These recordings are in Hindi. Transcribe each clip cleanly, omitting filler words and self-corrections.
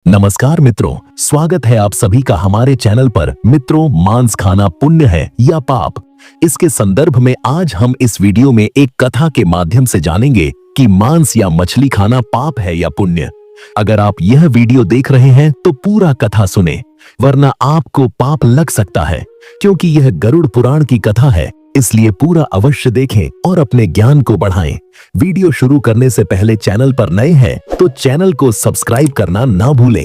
नमस्कार मित्रों, स्वागत है आप सभी का हमारे चैनल पर। मित्रों, मांस खाना पुण्य है या पाप, इसके संदर्भ में आज हम इस वीडियो में एक कथा के माध्यम से जानेंगे कि मांस या मछली खाना पाप है या पुण्य। अगर आप यह वीडियो देख रहे हैं तो पूरा कथा सुने, वरना आपको पाप लग सकता है, क्योंकि यह गरुड़ पुराण की कथा है। इसलिए पूरा अवश्य देखें और अपने ज्ञान को बढ़ाएं। वीडियो शुरू करने से पहले चैनल पर नए हैं तो चैनल को सब्सक्राइब करना ना भूलें।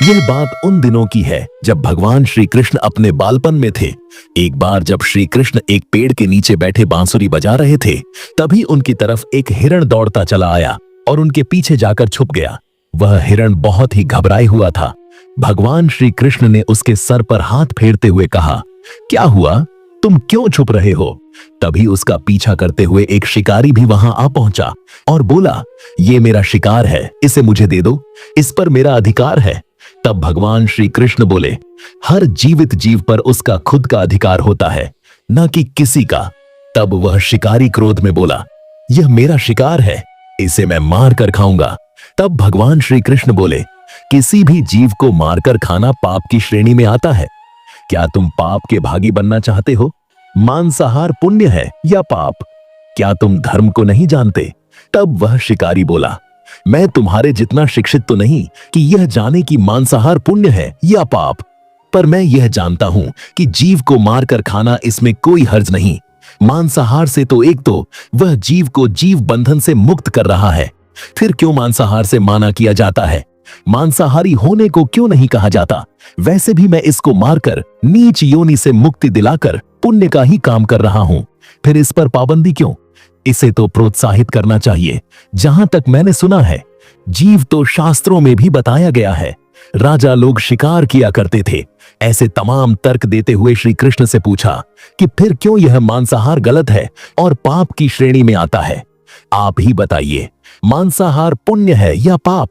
यह बात उन दिनों की है जब भगवान श्री कृष्ण अपने बालपन में थे। एक बार जब श्री कृष्ण एक पेड़ के नीचे बैठे बांसुरी बजा रहे थे, तभी उनकी तरफ एक हिरण दौड़ता चला आया और उनके पीछे जाकर छुप गया। वह हिरण बहुत ही घबराए हुआ था। भगवान श्री कृष्ण ने उसके सर पर हाथ फेरते हुए कहा, क्या हुआ, तुम क्यों छुप रहे हो? तभी उसका पीछा करते हुए एक शिकारी भी वहां आ पहुंचा और बोला, ये मेरा शिकार है, इसे मुझे दे दो, इस पर मेरा अधिकार है। तब भगवान श्री कृष्ण बोले, हर जीवित जीव पर उसका खुद का अधिकार होता है, न कि किसी का। तब वह शिकारी क्रोध में बोला, यह मेरा शिकार है, इसे मैं मार कर खाऊंगा। तब भगवान श्री कृष्ण बोले, किसी भी जीव को मारकर खाना पाप की श्रेणी में आता है। क्या तुम पाप के भागी बनना चाहते हो? मांसाहार पुण्य है या पाप? क्या तुम धर्म को नहीं जानते? तब वह शिकारी बोला, मैं तुम्हारे जितना शिक्षित तो नहीं कि यह जाने कि मांसाहार पुण्य है या पाप, पर मैं यह जानता हूं कि जीव को मारकर खाना इसमें कोई हर्ज नहीं। मांसाहार से तो एक तो वह जीव को जीव बंधन से मुक्त कर रहा है, फिर क्यों मांसाहार से माना किया जाता है? मांसाहारी होने को क्यों नहीं कहा जाता? वैसे भी मैं इसको मारकर नीच योनि से मुक्ति दिलाकर पुण्य का ही काम कर रहा हूं, फिर इस पर पाबंदी क्यों? इसे तो प्रोत्साहित करना चाहिए। जहां तक मैंने सुना है, जीव तो शास्त्रों में भी बताया गया है। राजा लोग शिकार किया करते थे। ऐसे तमाम तर्क देते हुए श्री कृष्ण से पूछा कि फिर क्यों यह मांसाहार गलत है और पाप की श्रेणी में आता है? आप ही बताइए, मांसाहार पुण्य है या पाप?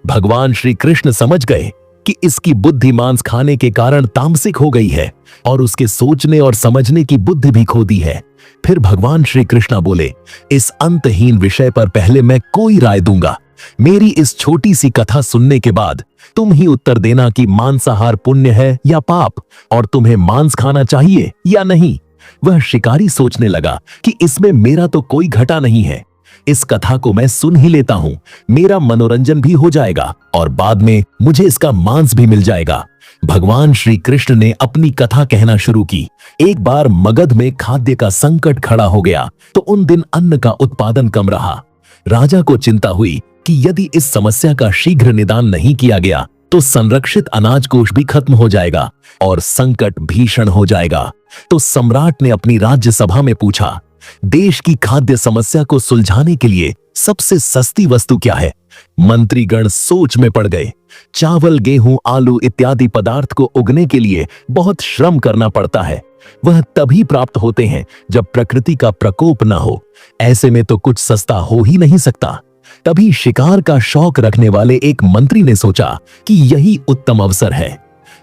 भगवान श्री कृष्ण समझ गए कि इसकी बुद्धि मांस खाने के कारण तामसिक हो गई है और उसके सोचने और समझने की बुद्धि भी खो दी है। फिर भगवान श्री कृष्ण बोले, इस अंतहीन विषय पर पहले मैं कोई राय दूंगा। मेरी इस छोटी सी कथा सुनने के बाद तुम ही उत्तर देना कि मांसाहार पुण्य है या पाप, और तुम्हें मांस खाना चाहिए या नहीं। वह शिकारी सोचने लगा कि इसमें मेरा तो कोई घाटा नहीं है, इस कथा को मैं सुन ही लेता हूं, मेरा मनोरंजन भी हो जाएगा और बाद में मुझे इसका मांस भी मिल जाएगा। भगवान श्री कृष्ण ने अपनी कथा कहना शुरू की। एक बार मगध में खाद्य का संकट खड़ा हो गया तो उन दिन अन्न का उत्पादन कम रहा। राजा को चिंता हुई कि यदि इस समस्या का शीघ्र निदान नहीं किया गया तो संरक्षित अनाज कोष भी खत्म हो जाएगा और संकट भीषण हो जाएगा। तो सम्राट ने अपनी राज्यसभा में पूछा, देश की खाद्य समस्या को सुलझाने के लिए सबसे सस्ती वस्तु क्या है? मंत्रीगण सोच में पड़ गए। चावल, गेहूं, आलू इत्यादि पदार्थ को उगने के लिए बहुत श्रम करना पड़ता है। वह तभी प्राप्त होते हैं जब प्रकृति का प्रकोप न हो। ऐसे में तो कुछ सस्ता हो ही नहीं सकता। तभी शिकार का शौक रखने वाले एक मंत्री ने सोचा कि यही उत्तम अवसर है,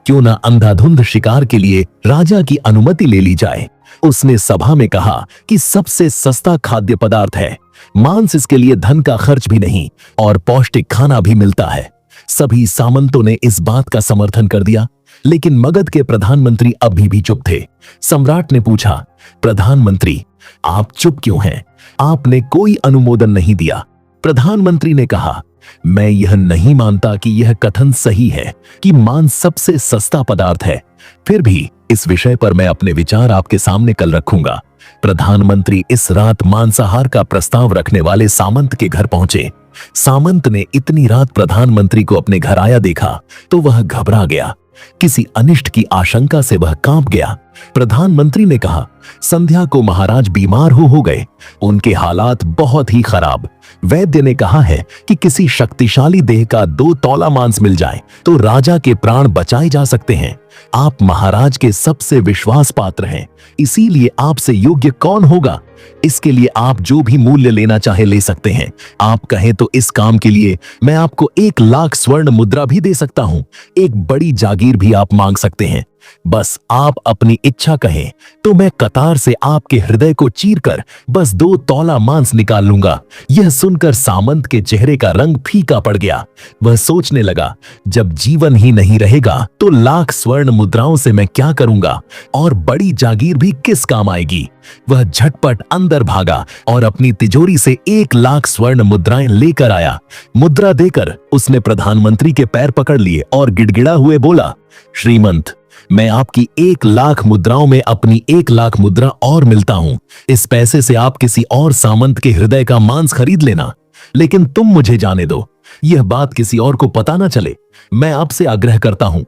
क्यों ना अंधाधुंध शिकार के लिए राजा की अनुमति ले ली जाए। उसने सभा में कहा कि सबसे सस्ता खाद्य पदार्थ है, मांस इसके लिए धन का खर्च भी नहीं और पौष्टिक खाना भी मिलता है। सभी सामंतों ने इस बात का समर्थन कर दिया, लेकिन मगध के प्रधानमंत्री अभी भी चुप थे। सम्राट ने पूछा, प्रधानमंत्री, आप चुप क्यों हैं? आपने कोई अनुमोदन नहीं दिया। प्रधानमंत्री ने कहा, मैं यह नहीं मानता कि यह कथन सही है कि मांस सबसे सस्ता पदार्थ है, फिर भी इस विषय पर मैं अपने विचार आपके सामने कल रखूंगा। प्रधानमंत्री इस रात मांसाहार का प्रस्ताव रखने वाले सामंत के घर पहुंचे। सामंत ने इतनी रात प्रधानमंत्री को अपने घर आया देखा तो वह घबरा गया। किसी अनिष्ट की आशंका से वह कांप गया। प्रधानमंत्री ने कहा, संध्या को महाराज बीमार हो गए, उनके हालात बहुत ही खराब। वैद्य ने कहा है कि किसी शक्तिशाली देह का 2 तौला मांस मिल जाए तो राजा के प्राण बचाए जा सकते हैं। आप महाराज के सबसे विश्वास पात्र हैं, इसीलिए आपसे योग्य कौन होगा? इसके लिए आप जो भी मूल्य लेना चाहे ले सकते हैं। आप कहें तो इस काम के लिए मैं आपको 1 लाख स्वर्ण मुद्रा भी दे सकता हूं। एक बड़ी जागीर भी आप मांग सकते हैं। बस आप अपनी इच्छा कहें तो मैं कतार से आपके हृदय को चीरकर बस 2 तौला मांस निकाल लूंगा। यह सुनकर सामंत के चेहरे का रंग फीका पड़ गया। वह सोचने लगा, जब जीवन ही नहीं रहेगा तो लाख स्वर्ण मुद्राओं से मैं क्या करूंगा और बड़ी जागीर भी किस काम आएगी। वह झटपट अंदर भागा और अपनी तिजोरी से 1 लाख स्वर्ण मुद्राएं लेकर आया। मुद्रा देकर उसने प्रधानमंत्री के पैर पकड़ लिए और गिड़गिड़ा हुए बोला, श्रीमंत, मैं आपकी 1 लाख मुद्राओं में अपनी 1 लाख मुद्रा और मिलता हूं। इस पैसे से आप किसी और सामंत के हृदय का मांस खरीद लेना, लेकिन तुम मुझे जाने दो। यह बात किसी और को पता ना चले, मैं आपसे आग्रह करता हूं।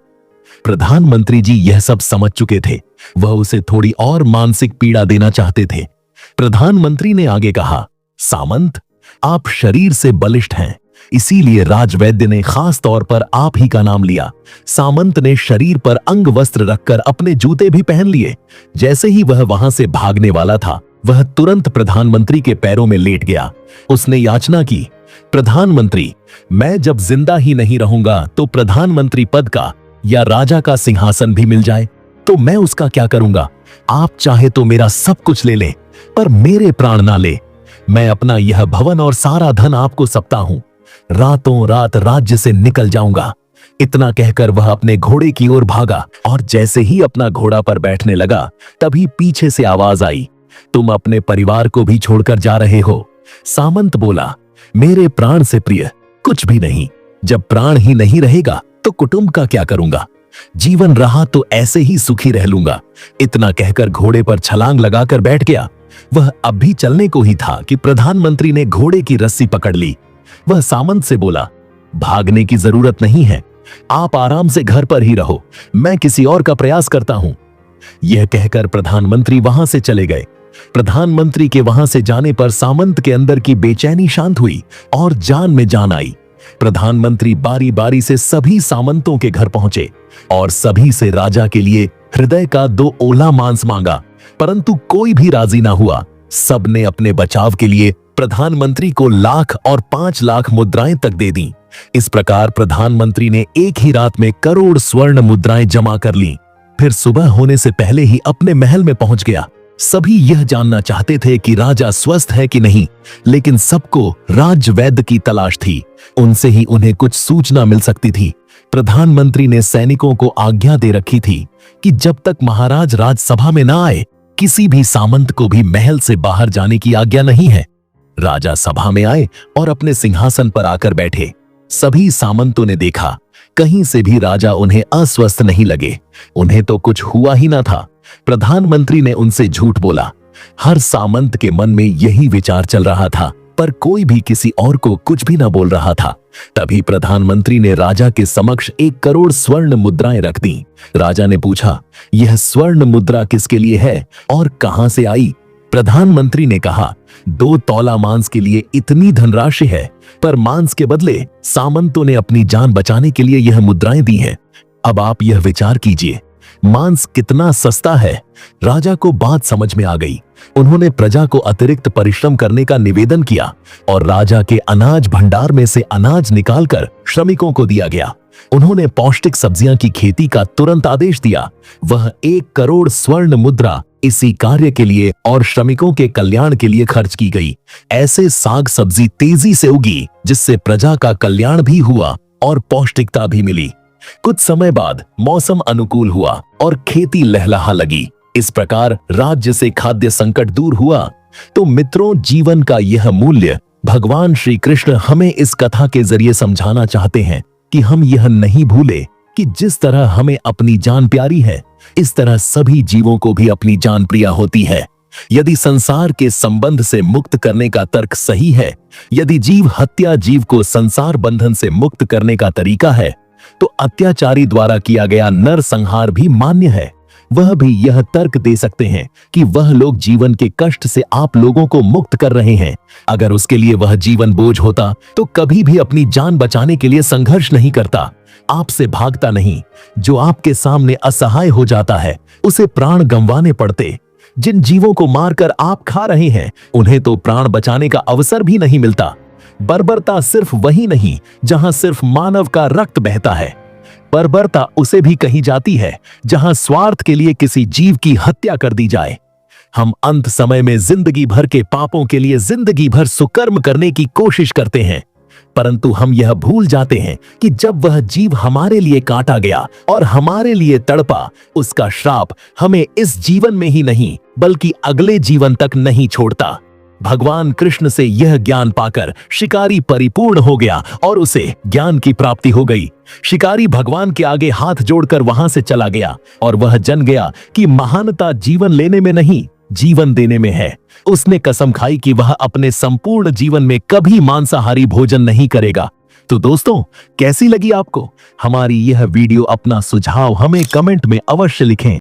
प्रधानमंत्री जी यह सब समझ चुके थे। वह उसे थोड़ी और मानसिक पीड़ा देना चाहते थे। प्रधानमंत्री ने आगे कहा, सामंत, आप शरीर से बलिष्ठ हैं, इसीलिए राजवैद्य ने खास तौर पर आप ही का नाम लिया। सामंत ने शरीर पर अंग वस्त्र रखकर अपने जूते भी पहन लिए। जैसे ही वह वहां से भागने वाला था, वह तुरंत प्रधानमंत्री के पैरों में लेट गया। उसने याचना की, प्रधानमंत्री, मैं जब जिंदा ही नहीं रहूंगा तो प्रधानमंत्री पद का या राजा का सिंहासन भी मिल जाए तो मैं उसका क्या करूंगा। आप चाहे तो मेरा सब कुछ ले लें, पर मेरे प्राण ना ले। मैं अपना यह भवन और सारा धन आपको सौंपता हूं। रातों रात राज्य से निकल जाऊंगा। इतना कहकर वह अपने घोड़े की ओर भागा और जैसे ही अपना घोड़ा पर बैठने लगा, तभी पीछे से आवाज आई, तुम अपने परिवार को भी छोड़कर जा रहे हो। सामंत बोला, मेरे प्राण से प्रिय कुछ भी नहीं। जब प्राण ही नहीं रहेगा तो कुटुंब का क्या करूंगा। जीवन रहा तो ऐसे ही सुखी रह लूंगा। इतना कहकर घोड़े पर छलांग लगाकर बैठ गया। वह अब भी चलने को ही था कि प्रधानमंत्री ने घोड़े की रस्सी पकड़ ली। वह सामंत से बोला, भागने की जरूरत नहीं है, आप आराम से घर पर ही रहो, मैं किसी और का प्रयास करता हूं। यह कहकर प्रधानमंत्री वहां से चले गए। प्रधानमंत्री के वहां से जाने पर सामंत के अंदर की बेचैनी शांत हुई और जान में जान आई। प्रधानमंत्री बारी बारी से सभी सामंतों के घर पहुंचे और सभी से राजा के लिए हृदय का 2 ओला मांस मांगा, परंतु कोई भी राजी ना हुआ। सबने अपने बचाव के लिए प्रधानमंत्री को लाख और 5 लाख मुद्राएं तक दे दी। इस प्रकार प्रधानमंत्री ने एक ही रात में करोड़ स्वर्ण मुद्राएं जमा कर ली। फिर सुबह होने से पहले ही अपने महल में पहुंच गया। सभी यह जानना चाहते थे कि राजा स्वस्थ है कि नहीं, लेकिन सबको राजवैद्य की तलाश थी। उनसे ही उन्हें कुछ सूचना मिल सकती थी। प्रधानमंत्री ने सैनिकों को आज्ञा दे रखी थी कि जब तक महाराज राजसभा में ना आए, किसी भी सामंत को भी महल से बाहर जाने की आज्ञा नहीं है। राजा सभा में आए और अपने सिंहासन पर आकर बैठे। सभी सामंतों ने देखा, कहीं से भी राजा उन्हें अस्वस्थ नहीं लगे। उन्हें तो कुछ हुआ ही ना था। प्रधानमंत्री ने उनसे झूठ बोला। हर सामंत के मन में यही विचार चल रहा था, पर कोई भी किसी और को कुछ भी न बोल रहा था। तभी प्रधानमंत्री ने राजा के समक्ष 1 करोड़ स्वर्ण मुद्राएं रख दी। राजा ने पूछा, यह स्वर्ण मुद्रा किसके लिए है और कहां से आई? प्रधानमंत्री ने कहा, 2 तौला मांस के लिए इतनी धनराशि है, पर मांस के बदले सामंतों ने अपनी जान बचाने के लिए यह मुद्राएं दी हैं। अब आप यह विचार कीजिए, मांस कितना सस्ता है। राजा को बात समझ में आ गई। उन्होंने प्रजा को अतिरिक्त परिश्रम करने का निवेदन किया और राजा के अनाज भंडार में से अनाज निकालकर श्रमिकों को दिया गया। उन्होंने पौष्टिक सब्जियां की खेती का तुरंत आदेश दिया। वह 1 करोड़ स्वर्ण मुद्रा इसी कार्य के लिए और श्रमिकों के कल्याण के लिए खर्च की गई। ऐसे साग सब्जी तेजी से उगी जिससे प्रजा का कल्याण भी हुआ और पौष्टिकता भी मिली। कुछ समय बाद मौसम अनुकूल हुआ और खेती लहलहा लगी। इस प्रकार राज्य से खाद्य संकट दूर हुआ। तो मित्रों, जीवन का यह मूल्य भगवान श्री कृष्ण हमें इस कथा के जरिए समझाना चाहते हैं कि हम यह नहीं भूले कि जिस तरह हमें अपनी जान प्यारी है, इस तरह सभी जीवों को भी अपनी जान प्रिय होती है। यदि संसार के संबंध से मुक्त करने का तर्क सही है, यदि जीव हत्या जीव को संसार बंधन से मुक्त करने का तरीका है, तो अत्याचारी द्वारा किया गया नर संहार भी मान्य है। वह भी यह तर्क दे सकते हैं कि वह लोग जीवन के कष्ट से आप लोगों को मुक्त कर रहे हैं। अगर उसके लिए वह जीवन बोझ होता तो कभी भी अपनी जान बचाने के लिए संघर्ष नहीं करता, आपसे भागता नहीं। जो आपके सामने असहाय हो जाता है, उसे प्राण गंवाने पड़ते। जिन जीवों को मारकर आप खा रहे हैं, उन्हें तो प्राण बचाने का अवसर भी नहीं मिलता। बर्बरता सिर्फ वही नहीं जहां सिर्फ मानव का रक्त बहता है। बर्बरता उसे भी कही जाती है जहां स्वार्थ के लिए किसी जीव की हत्या कर दी जाए। हम अंत समय में जिंदगी भर के पापों के लिए जिंदगी भर सुकर्म करने की कोशिश करते हैं, परंतु हम यह भूल जाते हैं कि जब वह जीव हमारे लिए काटा गया और हमारे लिए तड़पा, उसका श्राप हमें इस जीवन में ही नहीं बल्कि अगले जीवन तक नहीं छोड़ता। भगवान कृष्ण से यह ज्ञान पाकर शिकारी परिपूर्ण हो गया और उसे ज्ञान की प्राप्ति हो गई। शिकारी भगवान के आगे हाथ जोड़कर वहां से चला गया और वह जान गया कि महानता जीवन लेने में नहीं, जीवन देने में है। उसने कसम खाई कि वह अपने संपूर्ण जीवन में कभी मांसाहारी भोजन नहीं करेगा। तो दोस्तों, कैसी लगी आपको हमारी यह वीडियो? अपना सुझाव हमें कमेंट में अवश्य लिखें।